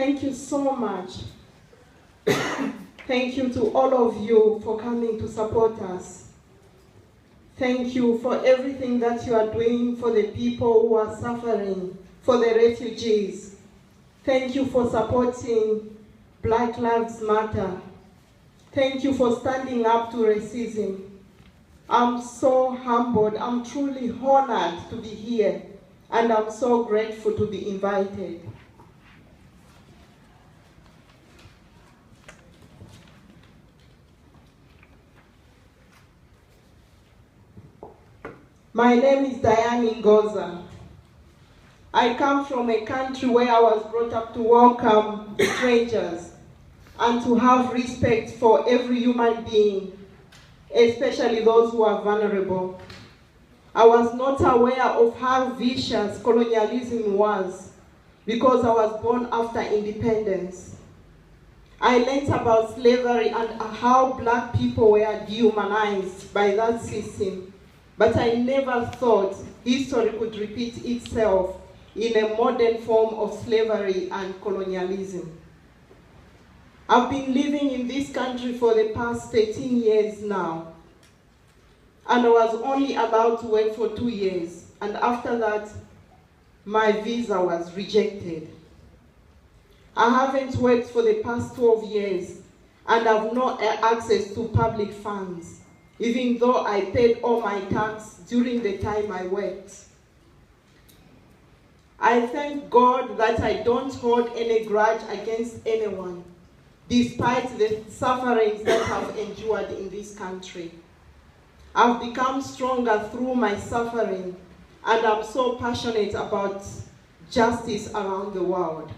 Thank you so much. Thank you to all of you for coming to support us. Thank you for everything that you are doing for the people who are suffering, for the refugees. Thank you for supporting Black Lives Matter. Thank you for standing up to racism. I'm so humbled, I'm truly honored to be here, and I'm so grateful to be invited. My name is Dianne Ngoza. I come from a country where I was brought up to welcome strangers and to have respect for every human being, especially those who are vulnerable. I was not aware of how vicious colonialism was because I was born after independence. I learned about slavery and how Black people were dehumanized by that system, but I never thought history could repeat itself in a modern form of slavery and colonialism. I've been living in this country for the past 13 years now, and I was only allowed to work for 2 years, and after that, my visa was rejected. I haven't worked for the past 12 years, and have no access to public funds, even though I paid all my tax during the time I worked. I thank God that I don't hold any grudge against anyone, despite the sufferings that I've endured in this country. I've become stronger through my suffering, and I'm so passionate about justice around the world.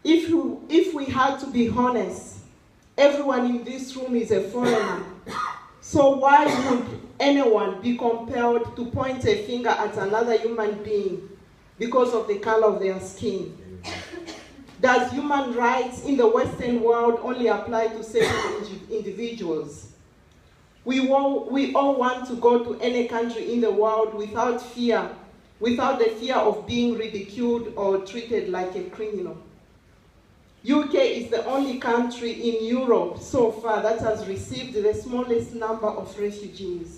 If we had to be honest, everyone in this room is a foreigner. So why would anyone be compelled to point a finger at another human being because of the color of their skin? Does human rights in the Western world only apply to certain individuals? We all want to go to any country in the world without the fear of being ridiculed or treated like a criminal. UK is the only country in Europe so far that has received the smallest number of refugees.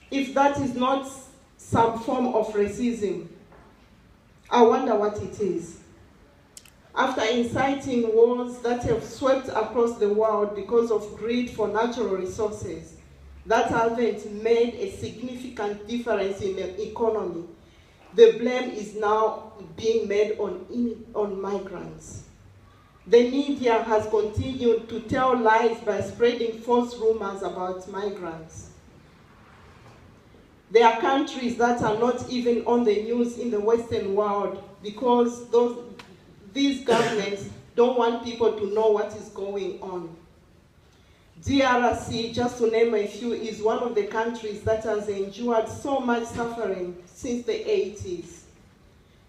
If that is not some form of racism, I wonder what it is. After inciting wars that have swept across the world because of greed for natural resources that haven't made a significant difference in the economy, the blame is now being made on migrants. The media has continued to tell lies by spreading false rumors about migrants. There are countries that are not even on the news in the Western world because these governments don't want people to know what is going on. DRC, just to name a few, is one of the countries that has endured so much suffering since the 80s.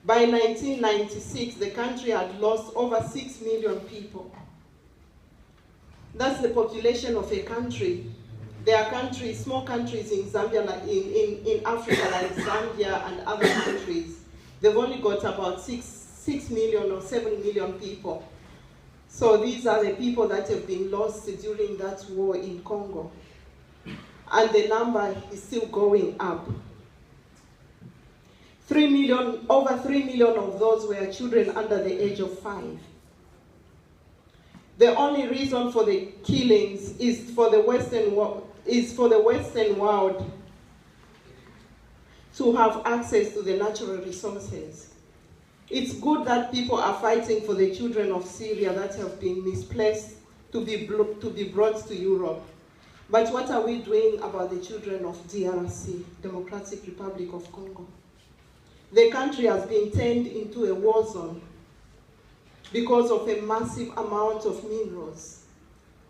By 1996, the country had lost over 6 million people. That's the population of a country. There are countries, small countries in Zambia, in Africa, like Zambia and other countries. They've only got about 6 million or 7 million people. So these are the people that have been lost during that war in Congo. And the number is still going up. Over 3 million of those were children under the age of 5. The only reason for the killings is for the Western world to have access to the natural resources. It's good that people are fighting for the children of Syria that have been misplaced to be brought to Europe. But what are we doing about the children of DRC, Democratic Republic of Congo? The country has been turned into a war zone because of a massive amount of minerals,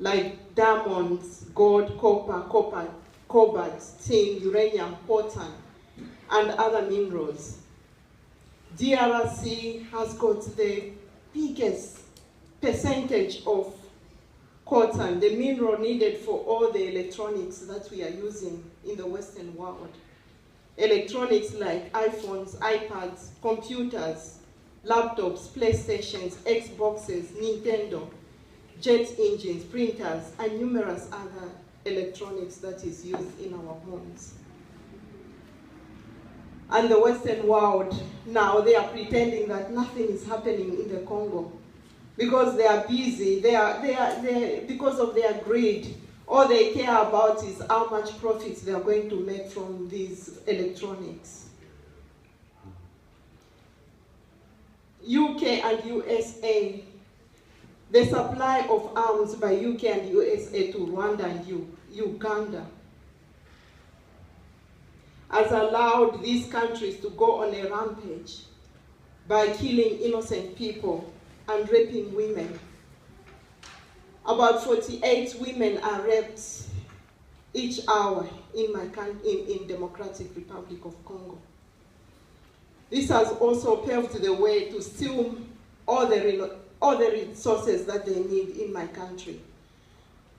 like diamonds, gold, copper, cobalt, tin, uranium, coltan, and other minerals. DRC has got the biggest percentage of coltan, the mineral needed for all the electronics that we are using in the Western world. Electronics like iPhones, iPads, computers, laptops, PlayStations, Xboxes, Nintendo, jet engines, printers, and numerous other electronics that is used in our homes. And the Western world, now they are pretending that nothing is happening in the Congo because they are busy, because of their greed. All they care about is how much profits they are going to make from these electronics. UK and USA, the supply of arms by UK and USA to Rwanda and Uganda has allowed these countries to go on a rampage by killing innocent people and raping women. About 48 women are raped each hour in Democratic Republic of Congo. This has also paved the way to steal all the resources that they need in my country.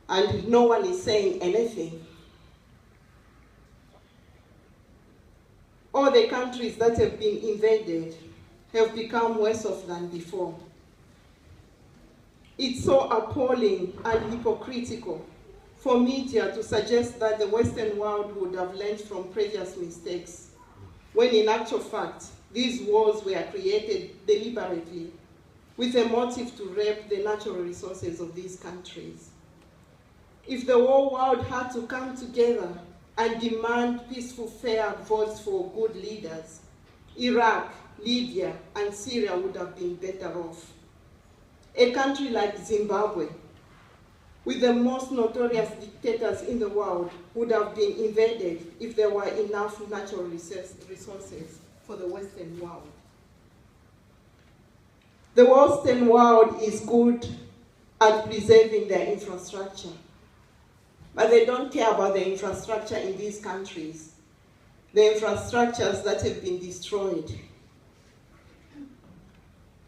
And no one is saying anything. All the countries that have been invaded have become worse off than before. It's so appalling and hypocritical for media to suggest that the Western world would have learned from previous mistakes, when in actual fact, these wars were created deliberately with a motive to rape the natural resources of these countries. If the whole world had to come together and demand peaceful, fair votes for good leaders, Iraq, Libya, and Syria would have been better off. A country like Zimbabwe, with the most notorious dictators in the world, would have been invaded if there were enough natural resources for the Western world. The Western world is good at preserving their infrastructure, but they don't care about the infrastructure in these countries, the infrastructures that have been destroyed.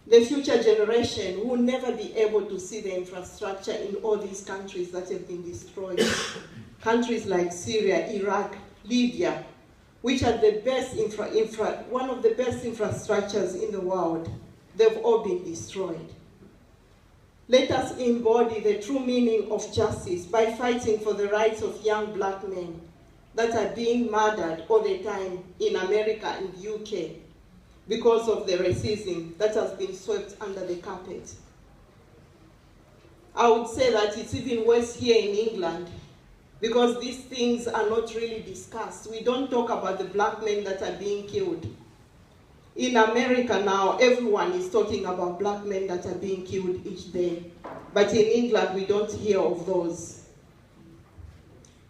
The future generation will never be able to see the infrastructure in all these countries that have been destroyed. Countries like Syria, Iraq, Libya, which are the best one of the best infrastructures in the world, they've all been destroyed. Let us embody the true meaning of justice by fighting for the rights of young black men that are being murdered all the time in America and UK because of the racism that has been swept under the carpet. I would say that it's even worse here in England because these things are not really discussed. We don't talk about the black men that are being killed. In America now, everyone is talking about black men that are being killed each day. But in England, we don't hear of those.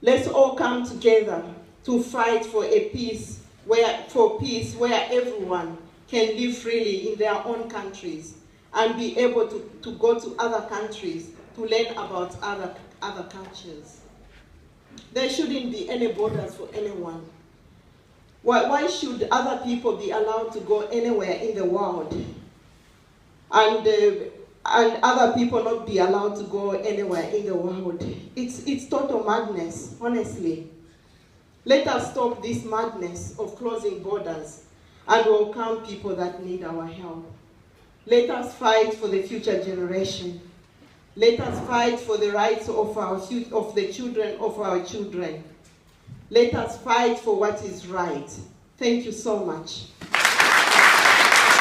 Let's all come together to fight for peace where everyone can live freely in their own countries and be able to go to other countries to learn about other cultures. There shouldn't be any borders for anyone. Why should other people be allowed to go anywhere in the world and other people not be allowed to go anywhere in the world? It's total madness, honestly. Let us stop this madness of closing borders and welcome people that need our help. Let us fight for the future generation. Let us fight for the rights of the children of our children. Let us fight for what is right. Thank you so much.